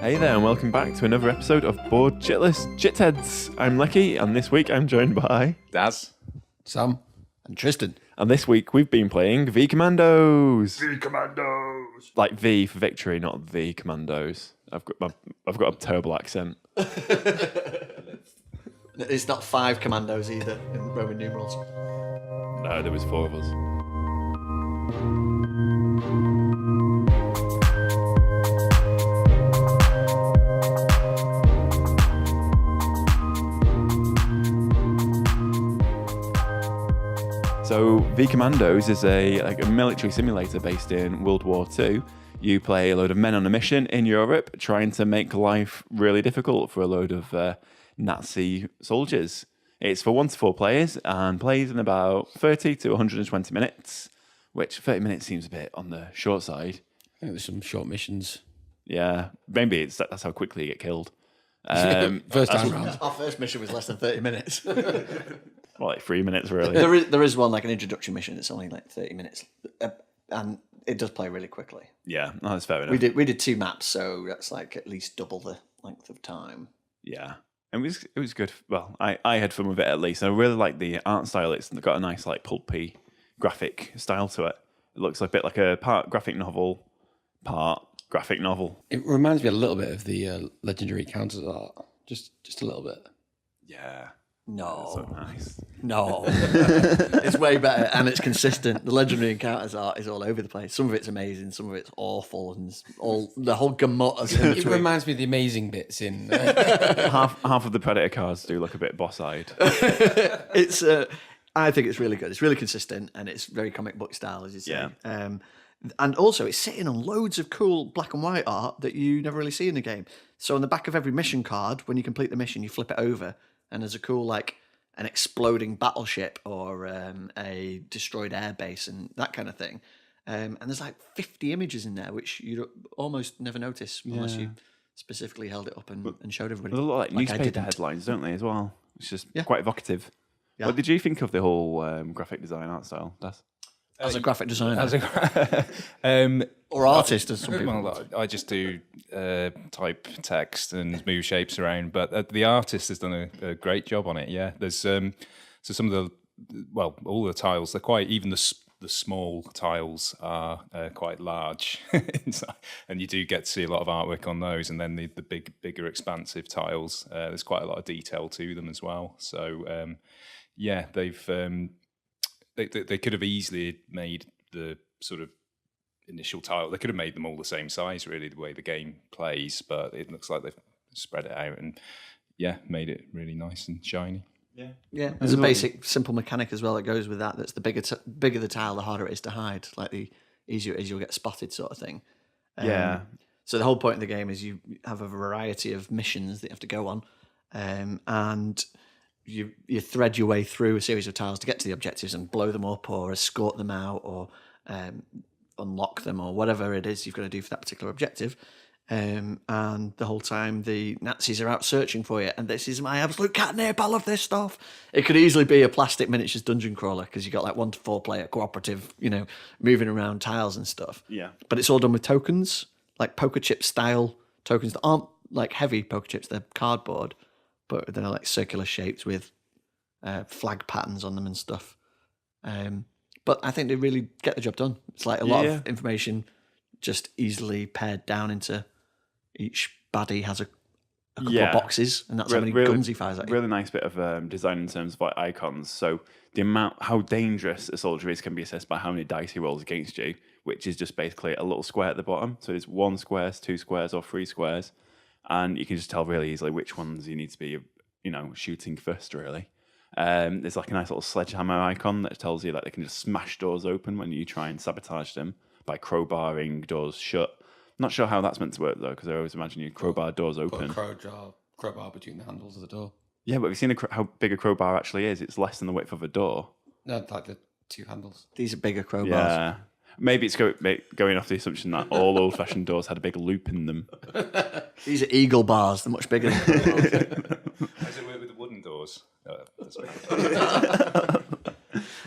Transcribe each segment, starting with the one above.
Hey there, and welcome back to another episode of BoardChitless Chitheads. I'm Leki, and this week I'm joined by Daz, Sam, and Tristan. And this week we've been playing V-Commandos. V-Commandos. Like V for victory, not V-Commandos. I've got a terrible accent. It's not 5 commandos either in Roman numerals. No, there was 4 of us. So V-Commandos is a military simulator based in World War II. You play a load of men on a mission in Europe trying to make life really difficult for a load of Nazi soldiers. It's for 1 to 4 players and plays in about 30 to 120 minutes, which 30 minutes seems a bit on the short side. I think there's some short missions. Yeah, maybe that's how quickly you get killed. First time round. Our first mission was less than 30 minutes. Well, like 3 minutes, really. There is one, like an introduction mission. It's only like 30 minutes. And it does play really quickly. Yeah, no, that's fair enough. We did 2 maps, so that's like at least double the length of time. Yeah. It was good. Well, I had fun with it at least. I really like the art style. It's got a nice like pulpy graphic style to it. It looks a bit like a part graphic novel, part graphic novel. It reminds me a little bit of the Legendary Counters art. Just a little bit. Yeah. No. So nice. No. It's way better and it's consistent. The Legendary Encounters art is all over the place. Some of it's amazing, some of it's awful, and the whole gamut of It reminds me of the amazing bits in... half of the Predator cards do look a bit boss-eyed. It's I think it's really good. It's really consistent and it's very comic book style, as you say. Yeah. And also it's sitting on loads of cool black and white art that you never really see in the game. So on the back of every mission card, when you complete the mission, you flip it over and there's a cool, like, an exploding battleship or a destroyed airbase and that kind of thing. And there's like 50 images in there, which you'd almost never notice unless you specifically held it up and showed everybody. There's a lot like I newspaper didn't. headlines, don't they, as well? It's just Yeah. quite evocative. Yeah. What did you think of the whole graphic design art style? As a graphic designer. Or artist, as some people. Well, I just do type text and move shapes around, but the artist has done a great job on it. Yeah, there's so some of all the tiles, they're quite, even the small tiles are quite large, and you do get to see a lot of artwork on those. And then the bigger expansive tiles, there's quite a lot of detail to them as well. So yeah, they've they could have easily made the sort of initial tile. They could have made them all the same size, really, the way the game plays. But it looks like they've spread it out and made it really nice and shiny. Yeah, there's a basic, simple mechanic as well that goes with that. That's the bigger the tile, the harder it is to hide. Like the easier it is, you'll get spotted, sort of thing. Yeah. So the whole point of the game is you have a variety of missions that you have to go on, and you thread your way through a series of tiles to get to the objectives and blow them up or escort them out or unlock them or whatever it is you've got to do for that particular objective. And the whole time the Nazis are out searching for you, and this is my absolute catnip. I love this stuff. It could easily be a plastic miniatures dungeon crawler because you got like 1 to 4 player cooperative, moving around tiles and stuff. Yeah. But it's all done with tokens, like poker chip style tokens that aren't like heavy poker chips. They're cardboard, but they're like circular shapes with flag patterns on them and stuff. But I think they really get the job done. It's like a lot of information just easily pared down into each baddie has a couple of boxes, and that's how many guns he fires at you. Really nice bit of design in terms of like icons. So how dangerous a soldier is can be assessed by how many dice he rolls against you, which is just basically a little square at the bottom. So it's 1 square, 2 squares, or 3 squares, and you can just tell really easily which ones you need to be, shooting first. Really, there's like a nice little sledgehammer icon that tells you that they can just smash doors open when you try and sabotage them by crowbarring doors shut. Not sure how that's meant to work though, because I always imagine you crowbar doors open. Put a crowbar between the handles of the door. Yeah, but have you seen how big a crowbar actually is? It's less than the width of a door. No, like the 2 handles. These are bigger crowbars. Yeah. Maybe it's going off the assumption that all old-fashioned doors had a big loop in them. These are eagle bars. They're much bigger. How does it work with the wooden doors?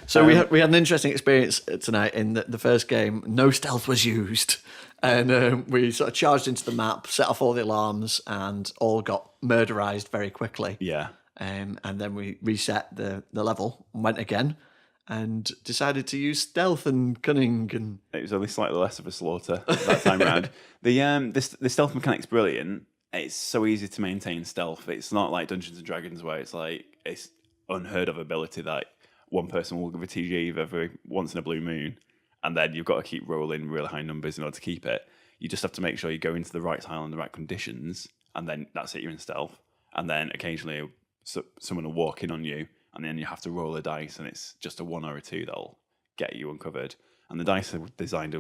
So we had an interesting experience tonight in that the first game, no stealth was used. And we sort of charged into the map, set off all the alarms, and all got murderized very quickly. Yeah. And then we reset the level, went again, and decided to use stealth and cunning. And It was only slightly less of a slaughter that time round. The stealth mechanic's brilliant. It's so easy to maintain stealth. It's not like Dungeons and Dragons where it's unheard of ability that one person will give a TG every once in a blue moon, and then you've got to keep rolling really high numbers in order to keep it. You just have to make sure you go into the right tile in the right conditions, and then that's it, you're in stealth. And then occasionally someone will walk in on you, and then you have to roll a dice, and it's just a 1 or a 2 that'll get you uncovered. And the dice are designed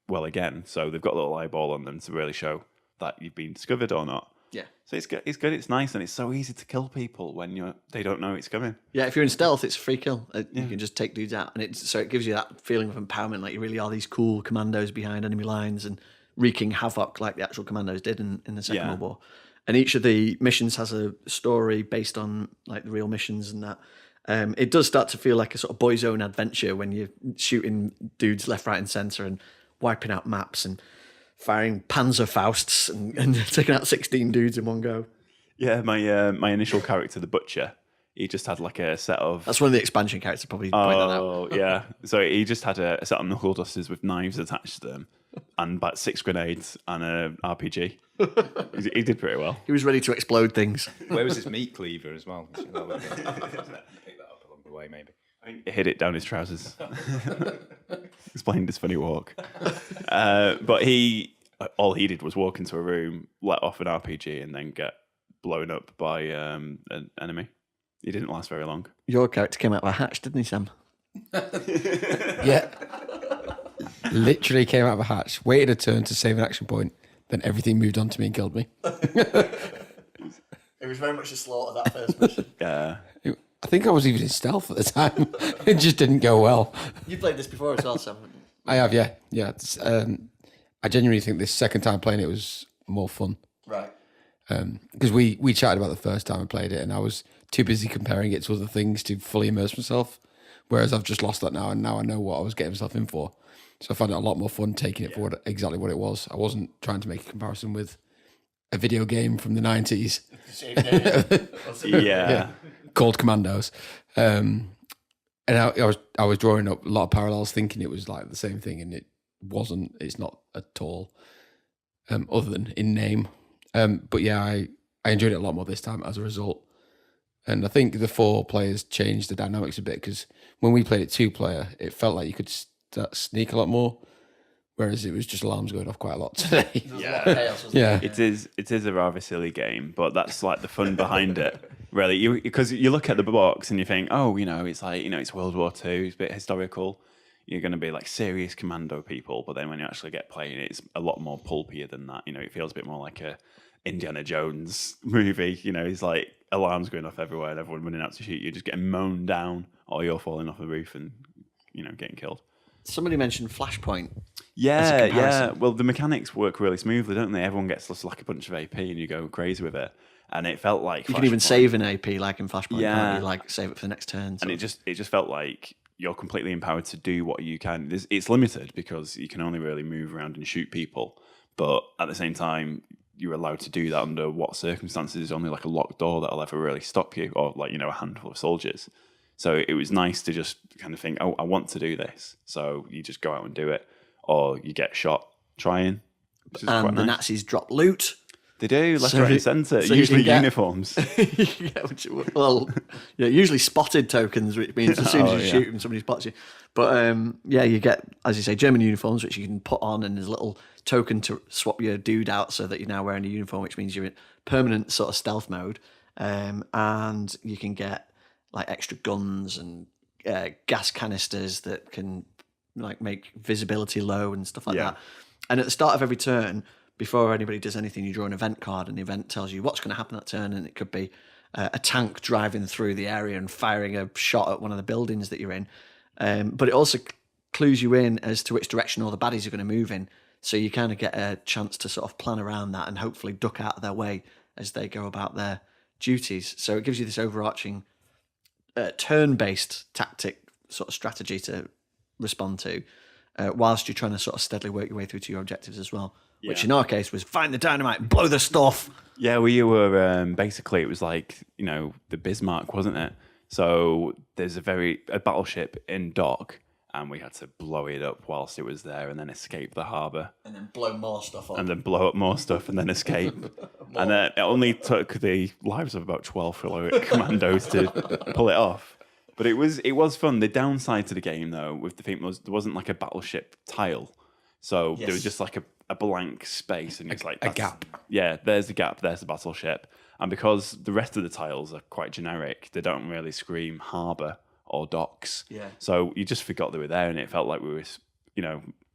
well again, so they've got a little eyeball on them to really show that you've been discovered or not. yeah. So it's good, it's nice, and it's so easy to kill people when they don't know it's coming. Yeah, if you're in stealth, it's a free kill. You can just take dudes out. And it gives you that feeling of empowerment, like you really are these cool commandos behind enemy lines and wreaking havoc like the actual commandos did in the Second World War. And each of the missions has a story based on like the real missions and that. It does start to feel like a sort of boy's own adventure when you're shooting dudes left, right, and centre and wiping out maps and firing Panzerfausts and taking out 16 dudes in one go. Yeah, my initial character, the Butcher, he just had like a set of... That's one of the expansion characters, probably point that out. Oh, yeah. So he just had a set of knuckle dusters with knives attached to them and about 6 grenades and an RPG. He did pretty well. He was ready to explode things. Where was his meat cleaver as well? Pick that up along the way, maybe. He hid it down his trousers. Explained his funny walk. But all he did was walk into a room, let off an RPG, and then get blown up by an enemy. He didn't last very long. Your character came out of a hatch, didn't he, Sam? Yeah. Literally came out of a hatch, waited a turn to save an action point, then everything moved on to me and killed me. It was very much a slaughter, that first mission. Yeah. I think I was even in stealth at the time. It just didn't go well. You played this before as well, Sam. I have, yeah. Yeah. I genuinely think this second time playing it was more fun. Right. Because we chatted about the first time I played it, and I was too busy comparing it to other things to fully immerse myself. Whereas I've just lost that now, and now I know what I was getting myself in for. So I found it a lot more fun taking it for exactly what it was. I wasn't trying to make a comparison with a video game from the 90s. Yeah. Called Commandos. And I was drawing up a lot of parallels, thinking it was like the same thing, and it wasn't. It's not at all, other than in name. But yeah, I enjoyed it a lot more this time as a result. And I think the 4 players changed the dynamics a bit, because when we played it 2-player, it felt like you could sneak a lot more, whereas it was just alarms going off quite a lot today. Yeah. It is a rather silly game, but that's like the fun behind it. Really, because you look at the box and you think, oh, it's like, it's World War II, it's a bit historical. You're going to be like serious commando people, but then when you actually get playing, it's a lot more pulpier than that. It feels a bit more like a Indiana Jones movie. It's like alarms going off everywhere and everyone running out to shoot you, just getting mown down, or you're falling off the roof and getting killed. Somebody mentioned Flashpoint. Yeah. Well, the mechanics work really smoothly, don't they? Everyone gets just like a bunch of AP and you go crazy with it. And it felt like you can even save an AP like in Flashpoint. Yeah. Can't you? Like save it for the next turn. And it just felt like you're completely empowered to do what you can. It's limited because you can only really move around and shoot people. But at the same time, you're allowed to do that under what circumstances. There's only like a locked door that'll ever really stop you, or like, a handful of soldiers. So it was nice to just kind of think, oh, I want to do this. So you just go out and do it, or you get shot trying. And the Nazis drop loot. They do, left, right, and centre. So usually you can uniforms. Usually spotted tokens, which means as soon as you shoot them, somebody spots you. But you get, as you say, German uniforms, which you can put on, and there's a little token to swap your dude out so that you're now wearing a uniform, which means you're in permanent sort of stealth mode. And you can get like extra guns and gas canisters that can like make visibility low and stuff like that. And at the start of every turn, before anybody does anything, you draw an event card, and the event tells you what's going to happen that turn, and it could be a tank driving through the area and firing a shot at one of the buildings that you're in. But it also clues you in as to which direction all the baddies are going to move in, so you kind of get a chance to sort of plan around that and hopefully duck out of their way as they go about their duties. So it gives you this overarching turn-based tactic sort of strategy to respond to. whilst you're trying to sort of steadily work your way through to your objectives as well. Which in our case was find the dynamite, blow the stuff. Yeah, we were basically, it was like, the Bismarck, wasn't it? So there's a battleship in dock, and we had to blow it up whilst it was there and then escape the harbour. And then blow more stuff up. And then blow up more stuff and then escape. And then it only took the lives of about 12 heroic commandos to pull it off. But it was fun. The downside to the game, though, with the theme was there wasn't like a battleship tile. So there was just like a blank space. And it's like a gap. Yeah, there's the gap, there's the battleship. And because the rest of the tiles are quite generic, they don't really scream harbour or docks. Yeah. So you just forgot they were there, and it felt like we were,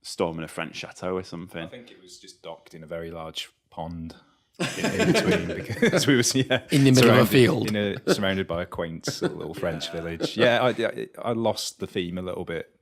storming a French chateau or something. I think it was just docked in a very large pond in between, because we was in the middle of a field, surrounded by a quaint little French village. Yeah, I lost the theme a little bit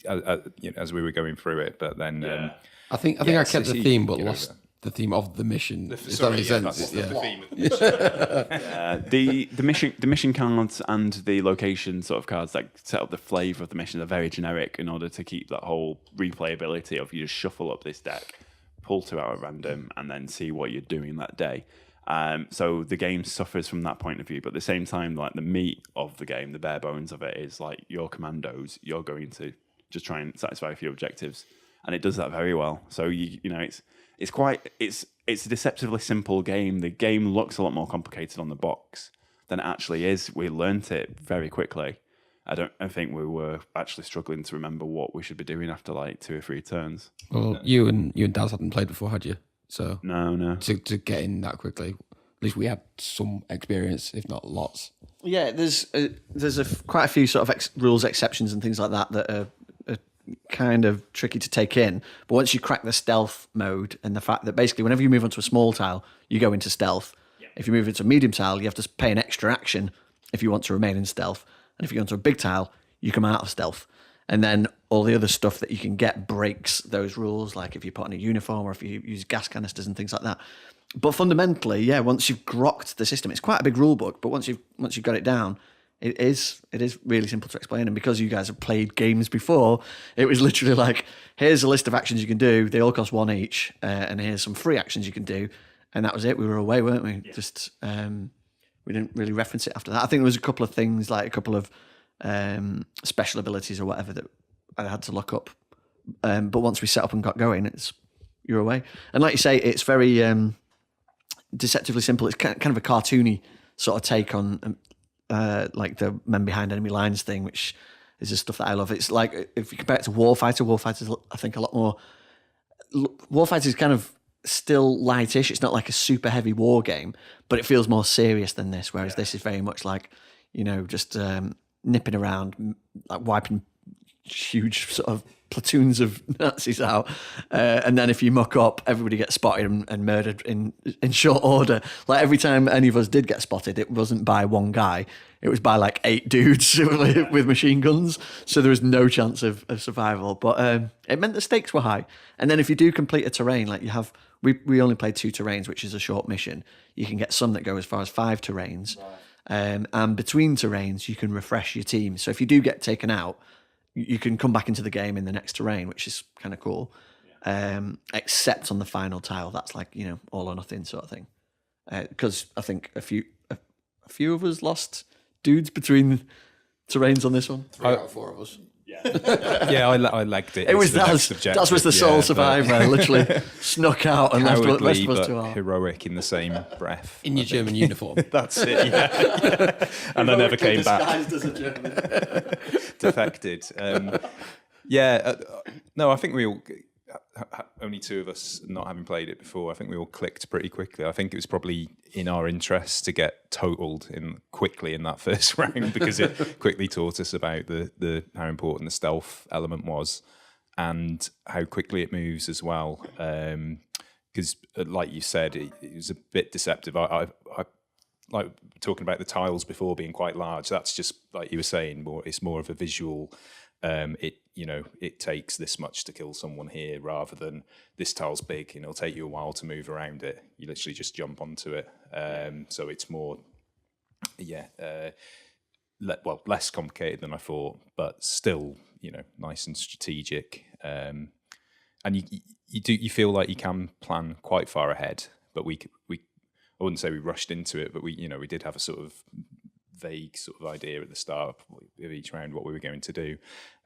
as we were going through it, but then I think I kept the theme, but lost the theme of the mission. Does that make sense? The theme of the mission. The mission cards and the location sort of cards that set up the flavour of the mission are very generic in order to keep that whole replayability of you just shuffle up this deck, pull 2 out at random, and then see what you're doing that day. So the game suffers from that point of view, but at the same time, like the meat of the game, the bare bones of it is like your commandos. You're going to just try and satisfy a few objectives, and it does that very well. So it's a deceptively simple game. The game looks a lot more complicated on the box than it actually is. We learnt it very quickly. I think we were actually struggling to remember what we should be doing after like 2 or 3 turns. Well, you and Daz hadn't played before, had you? So no. To get in that quickly, at least we had some experience, if not lots. Yeah, there's quite a few sort of rules exceptions and things like that are kind of tricky to take in. But once you crack the stealth mode and the fact that basically whenever you move onto a small tile, you go into stealth. Yeah. If you move into a medium tile, you have to pay an extra action if you want to remain in stealth. And if you go into a big tile, you come out of stealth. And then all the other stuff that you can get breaks those rules, like if you put on a uniform or if you use gas canisters and things like that. But fundamentally, yeah, once you've grokked the system, it's quite a big rule book, but once you've got it down, it is really simple to explain. And because you guys have played games before, it was literally like, here's a list of actions you can do. They all cost 1 each. And here's some free actions you can do. And that was it. We were away, weren't we? Yeah. Just, we didn't really reference it after that. I think there was a couple of things, like a couple of special abilities or whatever that I had to look up. But once we set up and got going, you're away. And like you say, it's very deceptively simple. It's kind of a cartoony sort of take on like the men behind enemy lines thing, which is the stuff that I love. It's like, if you compare it to Warfighter's I think a lot more. Warfighter's kind of still lightish. It's not like a super heavy war game, but it feels more serious than this, whereas this is very much like, just nipping around, like wiping huge sort of platoons of Nazis out, and then if you muck up, everybody gets spotted and murdered in short order. Like every time any of us did get spotted, it wasn't by one guy, it was by like 8 dudes with machine guns, so there was no chance of survival. But it meant the stakes were high. And then if you do complete a terrain, like you have, we only played 2 terrains, which is a short mission. You can get some that go as far as 5 terrains. Right. And between terrains, you can refresh your team. So if you do get taken out, you can come back into the game in the next terrain, which is kind of cool. Yeah. Except on the final tile, that's like, all or nothing sort of thing. Because I think a few of us lost dudes between terrains on this one. 3 out of 4 of us. Yeah, yeah, I liked it. It was that was the sole survivor. Literally snuck out and left of us to our heroic in the same breath. In your German uniform. That's it. Yeah. And I never came back. Defected. No, I think we all. Only 2 of us not having played it before. I think we all clicked pretty quickly. I think it was probably in our interest to get totaled quickly in that first round, because it quickly taught us about the how important the stealth element was and how quickly it moves as well. Because like you said, it was a bit deceptive. I like talking about the tiles before being quite large. That's just like you were saying. It's more of a visual. It takes this much to kill someone here, rather than this tile's big and it'll take you a while to move around it. You literally just jump onto it. So it's more, less complicated than I thought, but still, nice and strategic. And you feel like you can plan quite far ahead, but we I wouldn't say we rushed into it, but we did have a sort of vague sort of idea at the start of each round what we were going to do.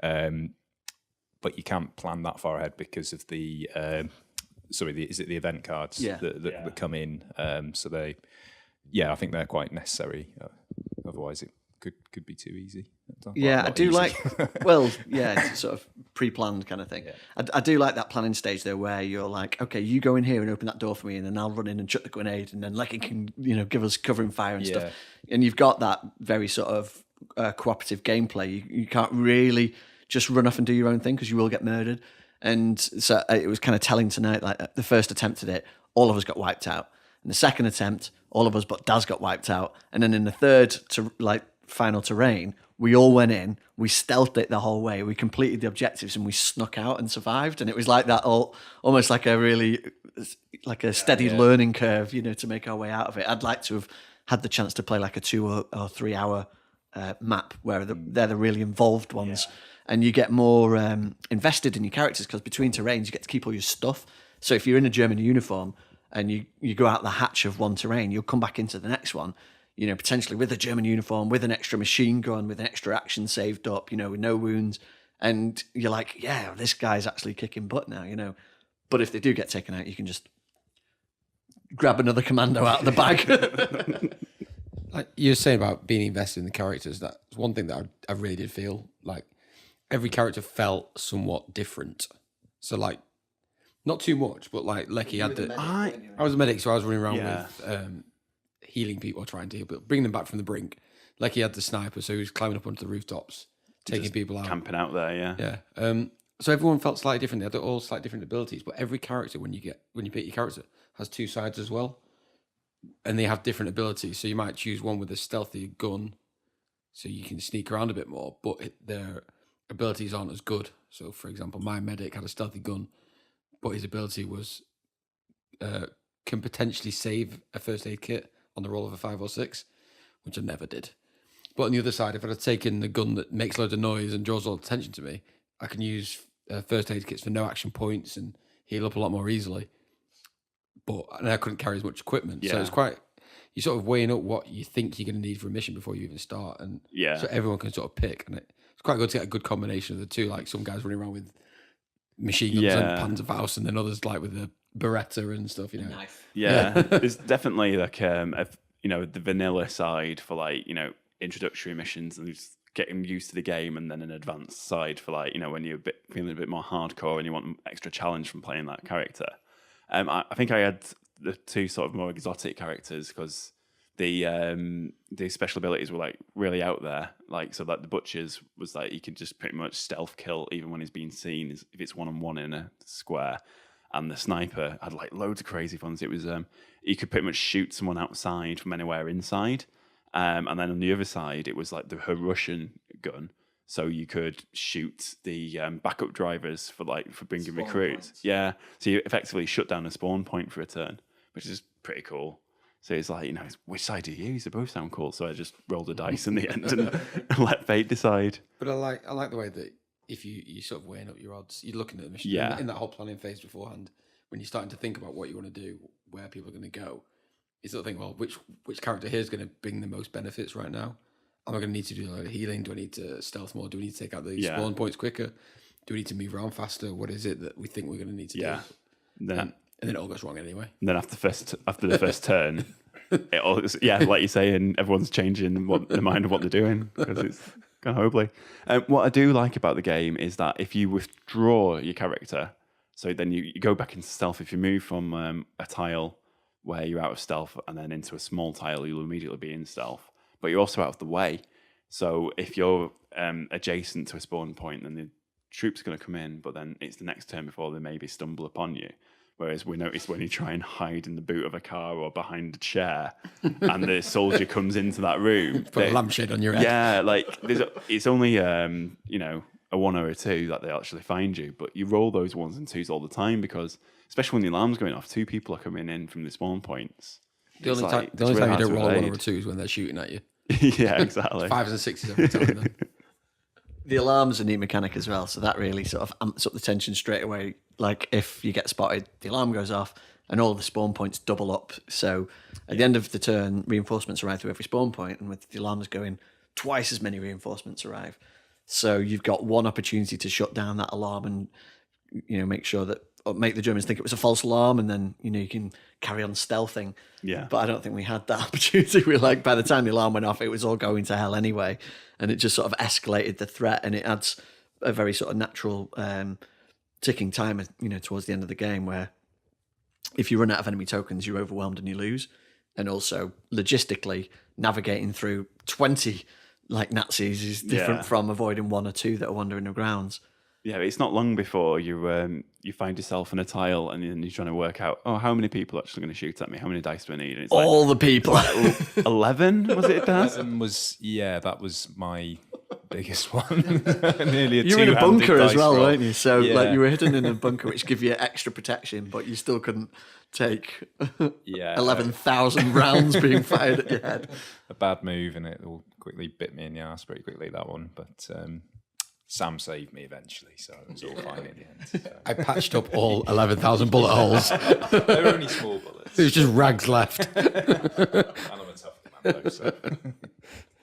But you can't plan that far ahead because of the is it the event cards that come in? So they, I think they're quite necessary. Otherwise, it could be too easy. I do like. Well, it's sort of pre-planned kind of thing. Yeah. I do like that planning stage though, where you're like, okay, you go in here and open that door for me, and then I'll run in and chuck the grenade, and then Leki can give us covering fire and stuff. And you've got that very sort of cooperative gameplay. You can't really just run off and do your own thing because you will get murdered. And so it was kind of telling tonight. Like the first attempt at it, all of us got wiped out. And the second attempt, all of us but Daz got wiped out. And then in the third final terrain, we all went in, we stealthed it the whole way, we completed the objectives, and we snuck out and survived. And it was like that, almost like a really steady learning curve, to make our way out of it. I'd like to have had the chance to play like a 2 or 3 hour map where they're the really involved ones, and you get more invested in your characters because between terrains you get to keep all your stuff. So if you're in a German uniform and you go out the hatch of one terrain, you'll come back into the next one, potentially with a German uniform, with an extra machine gun, with an extra action saved up, with no wounds. And you're like, yeah, this guy's actually kicking butt now, But if they do get taken out, you can just grab another commando out of the bag. Like you're saying about being invested in the characters, that's one thing that I really did feel like every character felt somewhat different. So like, not too much, but like Leki had I was a medic, so I was running around with healing people, trying to heal people, bringing them back from the brink. Leki had the sniper, so he was climbing up onto the rooftops, taking people out, camping out there. Yeah. So everyone felt slightly different. They had all slightly different abilities, but every character, when you pick your character, has two sides as well, and they have different abilities. So you might choose one with a stealthy gun, so you can sneak around a bit more, but their abilities aren't as good. So, for example, my medic had a stealthy gun, but his ability was can potentially save a first aid kit on the roll of a 5 or 6, which I never did. But on the other side, if I'd have taken the gun that makes loads of noise and draws all the attention to me, I can use first aid kits for no action points and heal up a lot more easily. And I couldn't carry as much equipment. So it's quite, you're sort of weighing up what you think you're going to need for a mission before you even start. And so everyone can sort of pick. And it's quite good to get a good combination of the two. Like some guys running around with machine guns and Panzerfaust, and then others like with a Beretta and stuff, Knife. There's definitely like the vanilla side for like introductory missions and just getting used to the game, and then an advanced side for like when you're feeling a bit more hardcore and you want extra challenge from playing that character. I think I had the two sort of more exotic characters because the special abilities were like really out there. Like so, like the butchers was like you could just pretty much stealth kill even when he's being seen if it's 1-on-1 in a square. And the sniper had like loads of crazy ones. It was you could pretty much shoot someone outside from anywhere inside, and then on the other side it was like her Russian gun, so you could shoot the backup drivers for bringing spawn recruits. Points. Yeah, so you effectively shut down a spawn point for a turn, which is pretty cool. So it's like which side do you use? They both sound cool. So I just rolled a dice in the end and let fate decide. But I like the way that. If you sort of weighing up your odds, you're looking at the mission in that whole planning phase beforehand. When you're starting to think about what you want to do, where people are going to go, you sort of think, well, which character here is going to bring the most benefits right now? Am I going to need to do a lot of healing? Do I need to stealth more? Do we need to take out the spawn points quicker? Do we need to move around faster? What is it that we think we're going to need to do? And then it all goes wrong anyway. And then after the first turn, it all like you say, and everyone's changing the mind of what they're doing because it's kind of horribly. What I do like about the game is that if you withdraw your character, so then you go back into stealth. If you move from a tile where you're out of stealth and then into a small tile, you'll immediately be in stealth. But you're also out of the way. So if you're adjacent to a spawn point, then the troops are going to come in, but then it's the next turn before they maybe stumble upon you. Whereas we notice when you try and hide in the boot of a car or behind a chair and the soldier comes into that room. Put a lampshade on your head. Yeah, like it's only, a 1 or a 2 that they actually find you. But you roll those 1s and 2s all the time because, especially when the alarm's going off, 2 people are coming in from the spawn points. The only time you don't roll 1 or 2 is when they're shooting at you. Yeah, exactly. 5s and 6s every time then. The alarm's a neat mechanic as well, so that really sort of amps up the tension straight away. Like if you get spotted, the alarm goes off and all the spawn points double up. So at the end of the turn, reinforcements arrive through every spawn point, and with the alarms going, twice as many reinforcements arrive. So you've got one opportunity to shut down that alarm and make sure that, or make the Germans think it was a false alarm, and then you can carry on stealthing. Yeah. But I don't think we had that opportunity. We by the time the alarm went off, it was all going to hell anyway, and it just sort of escalated the threat, and it adds a very sort of natural ticking timer, towards the end of the game, where if you run out of enemy tokens, you're overwhelmed and you lose. And also logistically navigating through 20 Nazis is different from avoiding one or two that are wandering the grounds. Yeah, it's not long before you find yourself in a tile and then you're trying to work out, how many people are actually going to shoot at me? How many dice do I need? And it's all the people. 11, was it, Daz? That was my biggest one. Nearly a you were in a bunker as well, roll. weren't you? So you were hidden in a bunker, which give you extra protection, but you still couldn't take 11,000 rounds being fired at your head. A bad move, and it all quickly bit me in the ass pretty quickly, that one. But Sam saved me eventually, so it was all fine in the end. So. I patched up all 11,000 bullet holes. They were only small bullets. There's just rags left. And I'm a tough commando, so...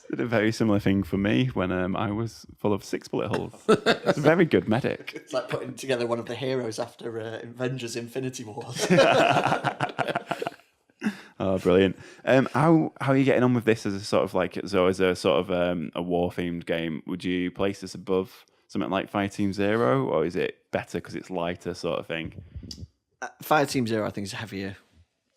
Did a very similar thing for me when I was full of 6 bullet holes. It's a very good medic. It's like putting together one of the heroes after Avengers Infinity Wars. Oh, brilliant. How are you getting on with this as a sort of a war-themed game? Would you place this above something like Fireteam Zero, or is it better because it's lighter sort of thing? Fireteam Zero, I think, is a heavier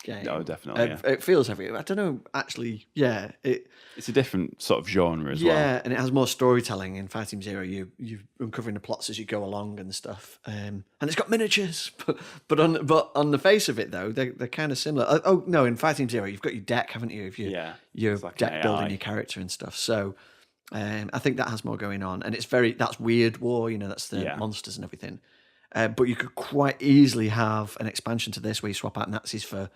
game. Oh, definitely. It feels heavier. I don't know, actually, It's a different sort of genre as well. Yeah, and it has more storytelling. In Fireteam Zero, you're uncovering the plots as you go along and stuff. And it's got miniatures, but on the face of it though, they're kind of similar. Oh no, in Fireteam Zero, you've got your deck, haven't you? Your like deck building your character and stuff. So I think that has more going on, and that's weird war. That's the monsters and everything. But you could quite easily have an expansion to this where you swap out Nazis for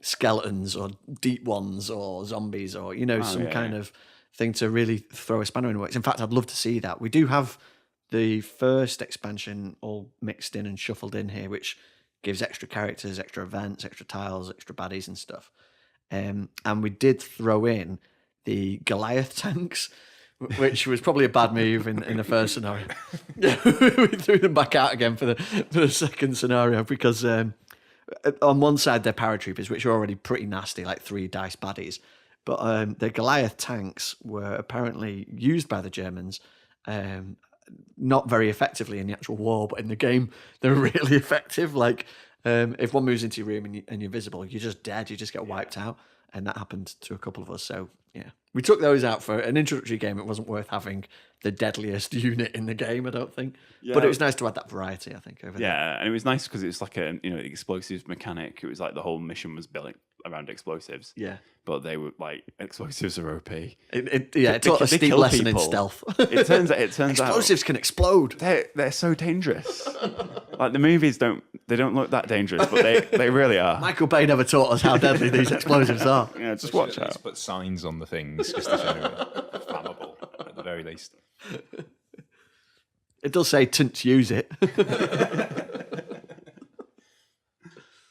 skeletons or deep ones or zombies or kind of thing to really throw a spanner in the works. In fact, I'd love to see that. We do have the first expansion all mixed in and shuffled in here, which gives extra characters, extra events, extra tiles, extra baddies and stuff. And we did throw in the Goliath tanks, which was probably a bad move in the first scenario. We threw them back out again for the second scenario because on one side they're paratroopers, which are already pretty nasty, like 3 dice baddies. But the Goliath tanks were apparently used by the Germans, not very effectively in the actual war, but in the game they're really effective. Like if one moves into your room and you're visible, you're just dead. You just get wiped out, and that happened to a couple of us. So yeah, we took those out for an introductory game. It wasn't worth having the deadliest unit in the game, I don't think. Yeah. But it was nice to add that variety, I think, over there. Yeah, and it was nice because it was like a explosives mechanic. It was like the whole mission was built around explosives. Yeah. But they were like, explosives are OP. It taught a steep lesson in stealth. It turns out explosives can explode. They're so dangerous. Like the movies don't look that dangerous, but they really are. Michael Bay never taught us how deadly these explosives are. Yeah, just watch out. Put signs on the things just to show it flammable at the very least. It does say "Don't use it."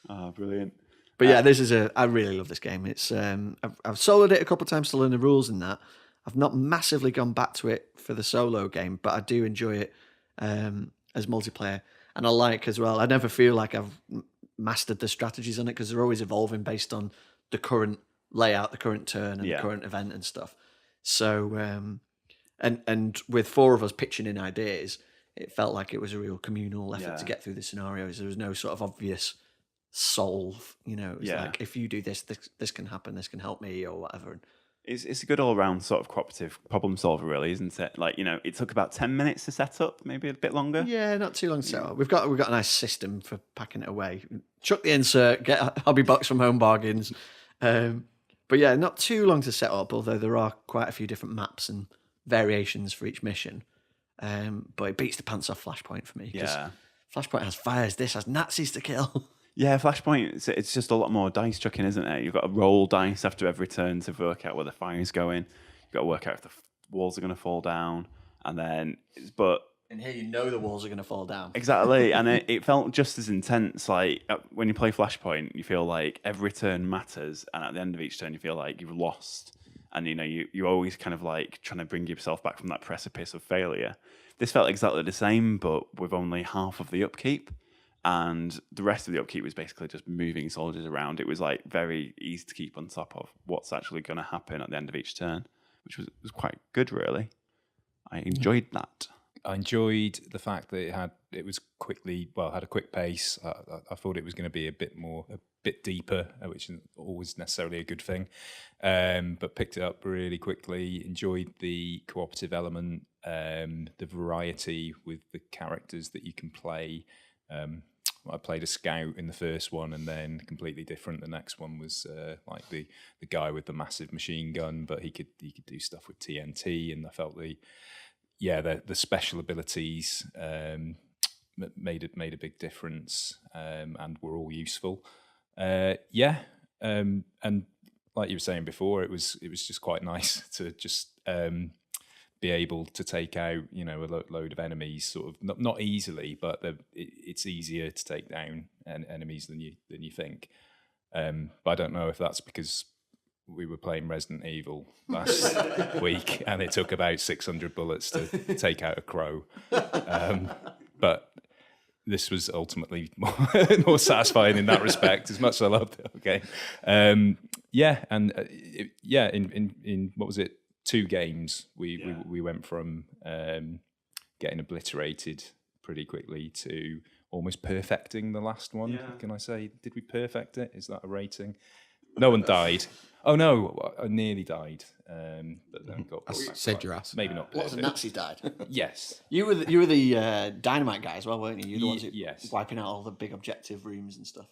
Oh, brilliant. But yeah, I really love this game. It's I've soloed it a couple of times to learn the rules and that. I've not massively gone back to it for the solo game, but I do enjoy it as multiplayer. And I like as well, I never feel like I've mastered the strategies on it because they're always evolving based on the current layout, the current turn and the current event and stuff. So, and with 4 of us pitching in ideas, it felt like it was a real communal effort to get through the scenarios. There was no sort of obvious solve, it was like, if you do this can happen, this can help me or whatever. It's a good all-round sort of cooperative problem solver, really, isn't it? Like, it took about 10 minutes to set up, maybe a bit longer. Yeah, not too long to set up. We've got a nice system for packing it away. Chuck the insert, get a hobby box from Home Bargains. But yeah, not too long to set up, although there are quite a few different maps and variations for each mission. But it beats the pants off Flashpoint for me. Yeah. Flashpoint has fires, this has Nazis to kill. Yeah, Flashpoint, it's just a lot more dice chucking, isn't it? You've got to roll dice after every turn to work out where the fire's going. You've got to work out if the walls are going to fall down. And then, but And here you know the walls are going to fall down. exactly, and it felt just as intense. Like when you play Flashpoint, you feel like every turn matters, and at the end of each turn, you feel like you've lost. And you're always kind of like trying to bring yourself back from that precipice of failure. This felt exactly the same, but with only half of the upkeep, and the rest of the upkeep was basically just moving soldiers around. It was like very easy to keep on top of what's actually going to happen at the end of each turn, which was quite good, really. I enjoyed that. I enjoyed the fact that it had a quick pace. I thought it was going to be a bit deeper, which isn't always necessarily a good thing, but picked it up really quickly. Enjoyed the cooperative element, the variety with the characters that you can play. I played a scout in the first one, and then completely different. The next one was like the guy with the massive machine gun, but he could do stuff with TNT, and I felt the special abilities made a big difference, and were all useful. And like you were saying before, it was just quite nice to just be able to take out a load of enemies, sort of not easily, but it's easier to take down enemies than you think. But I don't know if that's because we were playing Resident Evil last week, and it took about 600 bullets to take out a crow. But this was ultimately more satisfying in that respect, as much as I loved it. Okay, in what was it? 2 games. We went from getting obliterated pretty quickly to almost perfecting the last one. Yeah. Can I say? Did we perfect it? Is that a rating? No one died. Oh no, I nearly died. But then got saved your ass. Maybe not. Lots of Nazis died. Yes. You were the dynamite guy as well, weren't you? You're the ones yes. wiping out all the big objective rooms and stuff.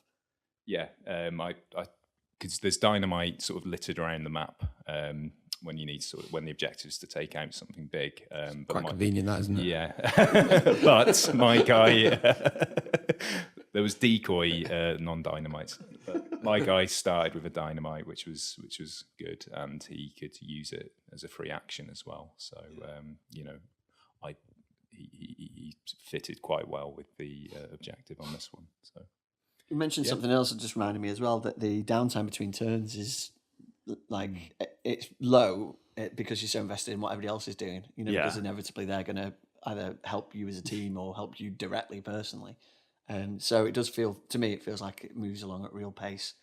Yeah. Because there's dynamite sort of littered around the map. When you need when the objective is to take out something big. Quite convenient, that, isn't it? Yeah. But my guy, there was decoy non-dynamites. But my guy started with a dynamite, which was good, and he could use it as a free action as well. So he fitted quite well with the objective on this one. So you mentioned something else that just reminded me as well, that the downtime between turns is like it's low because you're so invested in what everybody else is doing, because inevitably they're going to either help you as a team or help you directly personally. So it does feel, to me, it feels like it moves along at real pace,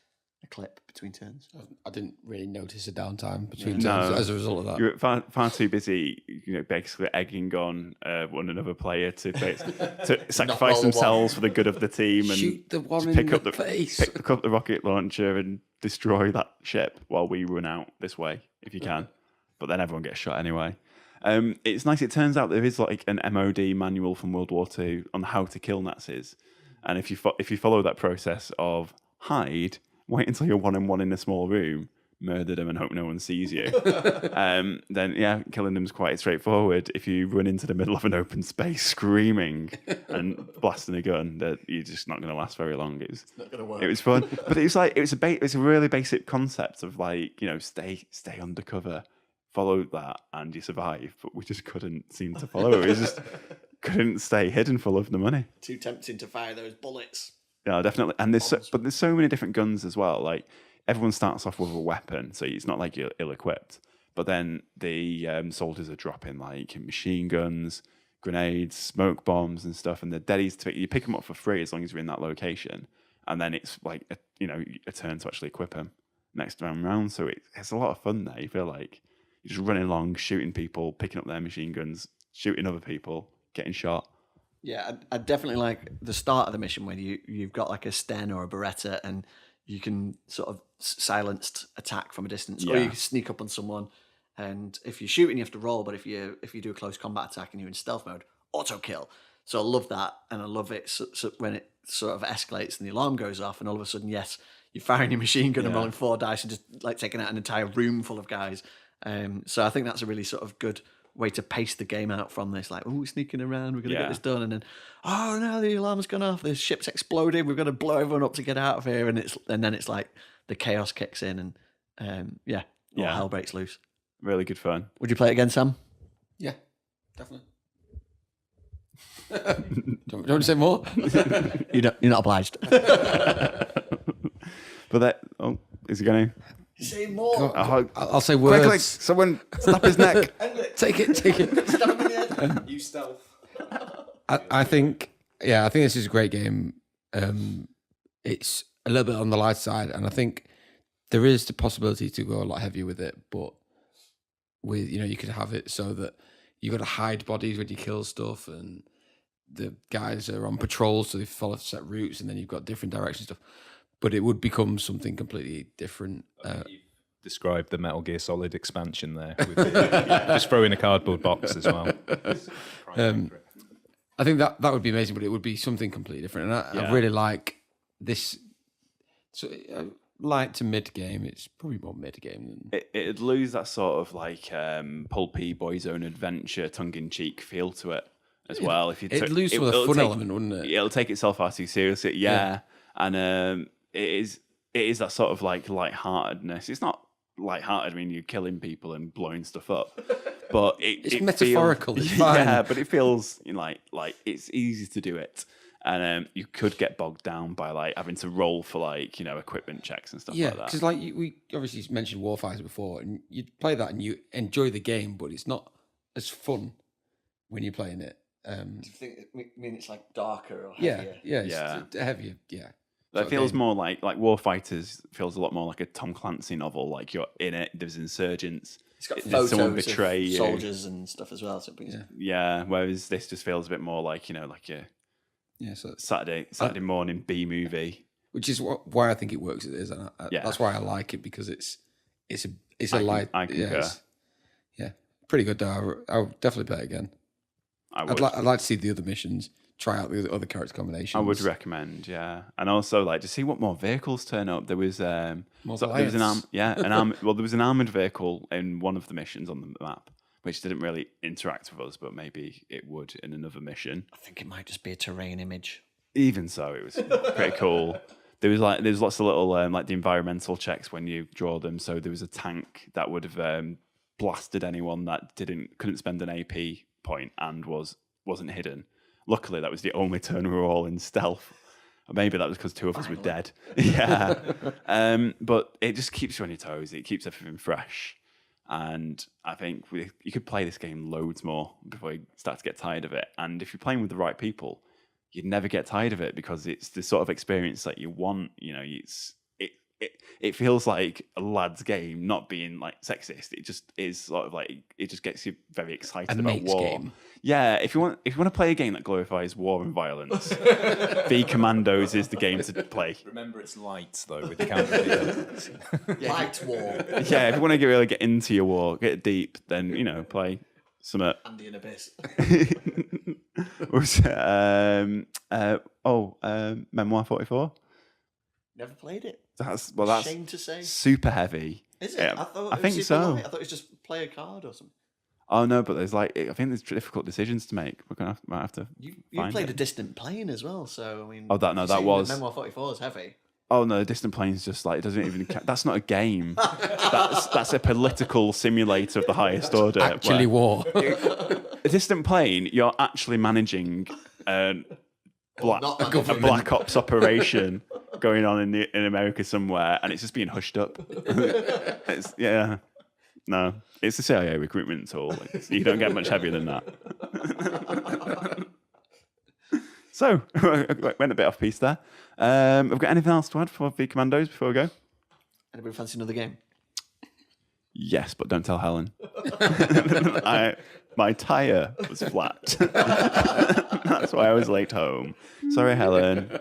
a clip between turns. I didn't really notice a downtime between turns as a result of that. You're far too busy, basically egging on one another player to sacrifice themselves for the good of the team and shoot the one pick in up the face. Pick up the rocket launcher and destroy that ship while we run out this way if you can. But then everyone gets shot anyway. It's nice. It turns out there is like an MOD manual from World War II on how to kill Nazis, and if you follow that process of hide, wait until you're 1-on-1 in a small room, murder them and hope no one sees you, then killing them is quite straightforward. If you run into the middle of an open space screaming and blasting a gun, that you're just not going to last very long. It's not going to work. It was fun, but it's a really basic concept of stay undercover. Follow that and you survive, but we just couldn't seem to follow it. We just couldn't stay hidden full of the money. Too tempting to fire those bullets. Yeah, definitely. And there's so many different guns as well. Like everyone starts off with a weapon, so it's not like you're ill-equipped. But then the soldiers are dropping like machine guns, grenades, smoke bombs, and stuff. And they're deadies to you pick them up for free as long as you're in that location. And then it's like a turn to actually equip them next time round. So it's a lot of fun there. You feel like you're just running along, shooting people, picking up their machine guns, shooting other people, getting shot. Yeah, I definitely like the start of the mission when you've got like a Sten or a Beretta and you can sort of silenced attack from a distance, or you can sneak up on someone. And if you're shooting, you have to roll. But if you do a close combat attack and you're in stealth mode, auto kill. So I love that, and I love it so when it sort of escalates and the alarm goes off, and all of a sudden, yes, you're firing your machine gun and rolling 4 dice and just like taking out an entire room full of guys. So I think that's a really sort of good way to pace the game out from this. Like, we're sneaking around, we're going to get this done, and then, oh no, the alarm's gone off, the ship's exploded, we've got to blow everyone up to get out of here, and then it's like the chaos kicks in, and all hell breaks loose. Really good fun. Would you play it again, Sam? Yeah. Definitely. do you want to say more? You're not obliged. But that, is he going to? Say more. I'll say words. Quickly, someone snap his neck. Take it. Stab him in the head. You stealth. I think this is a great game. It's a little bit on the light side, and I think there is the possibility to go a lot heavier with it. But with you could have it so that you got to hide bodies when you kill stuff, and the guys are on patrol, so they follow set routes, and then you've got different directions stuff. But it would become something completely different. You've described the Metal Gear Solid expansion there. With just throw in a cardboard box as well. I think that would be amazing, but it would be something completely different. And I really like this. So light to mid game. It's probably more mid game than It'd lose that sort of like pulpy boy's own adventure, tongue in cheek feel to it as well. If you it'd lose some of the fun element, wouldn't it? It'll take itself far too seriously. Yeah. And it is that sort of like lightheartedness. It's not lighthearted. I mean, you're killing people and blowing stuff up, but it's metaphorical. It's fine. Yeah, but it feels like it's easy to do it. And you could get bogged down by like having to roll for like equipment checks and stuff like that. Because we obviously mentioned Warfighter before, and you play that and you enjoy the game, but it's not as fun when you're playing it. Do you think? It's like darker or heavier? It's heavier. Yeah, that feels more like Warfighters feels a lot more like a Tom Clancy novel. Like you're in it. There's insurgents. It's got Did photos someone betray of you? soldiers and stuff as well. So it brings Whereas this just feels a bit more like like your so Saturday morning B movie, which is why I think it works. It is, and that's why I like it, because it's a light. I concur. Pretty good though. I'll definitely play it again. I'd like to see the other missions. Try out the other character combinations. I would recommend, and also like to see what more vehicles turn up. There was there was an armored vehicle in one of the missions on the map, which didn't really interact with us, but maybe it would in another mission. I think it might just be a terrain image. Even so, it was pretty cool. There's lots of little like the environmental checks when you draw them. So there was a tank that would have blasted anyone that couldn't spend an AP point and wasn't hidden. Luckily, that was the only turn we were all in stealth. Or maybe that was because two of us were dead. But it just keeps you on your toes. It keeps everything fresh. And I think you could play this game loads more before you start to get tired of it. And if you're playing with the right people, you'd never get tired of it, because it's the sort of experience that you want. It feels like a lad's game, not being like sexist. It just is sort of like, it just gets you very excited about war. Game. Yeah, if you want to play a game that glorifies war and violence, V-Commandos is the game to play. Remember, it's light though with the camera. Light war. Yeah, if you want to really get into your war, get deep, then play some. Andy and Abyss. Memoir 44. Never played it. That's Shame to say. super heavy. Is it? Yeah, I think super so. light. I thought it was just play a card or something. Oh no, but I think there's difficult decisions to make. Might have to. You find played it. A Distant Plane as well, so I mean. That was Memoir 44 is heavy. Oh no, Distant Plane's just like, it doesn't even. That's not a game. That's a political simulator of the highest order. Actually, war. A Distant Plane, you're actually managing a black ops operation going on in America somewhere, and it's just being hushed up. No, it's a CIA recruitment tool. You don't get much heavier than that. So, went a bit off piece there. Have we got anything else to add for V-Commandos before we go? Anybody fancy another game? Yes, but don't tell Helen. My tyre was flat. That's why I was late home. Sorry, Helen.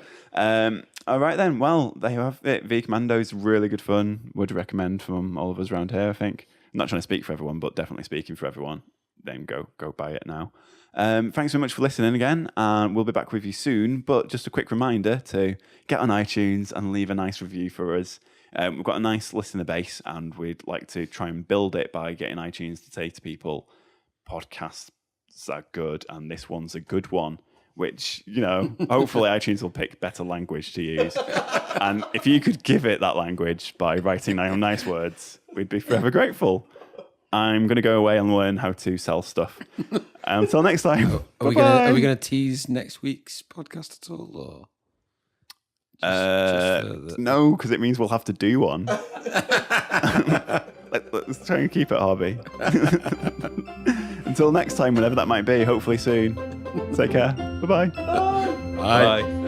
All right then. Well, there you have it. V-Commandos, really good fun. Would recommend from all of us around here, I think. I'm not trying to speak for everyone, but definitely speaking for everyone. Then go buy it now. Thanks so much for listening again, and we'll be back with you soon. But just a quick reminder to get on iTunes and leave a nice review for us. We've got a nice listener base, and we'd like to try and build it by getting iTunes to say to people, podcasts are good, and this one's a good one. Which, hopefully iTunes will pick better language to use. And if you could give it that language by writing down nice words, we'd be forever grateful. I'm going to go away and learn how to sell stuff. Until next time. Are we gonna tease next week's podcast at all, or no, because it means we'll have to do one. Let's try and keep it hobby. Until next time, whenever that might be, hopefully soon. Take care. Bye-bye. Bye.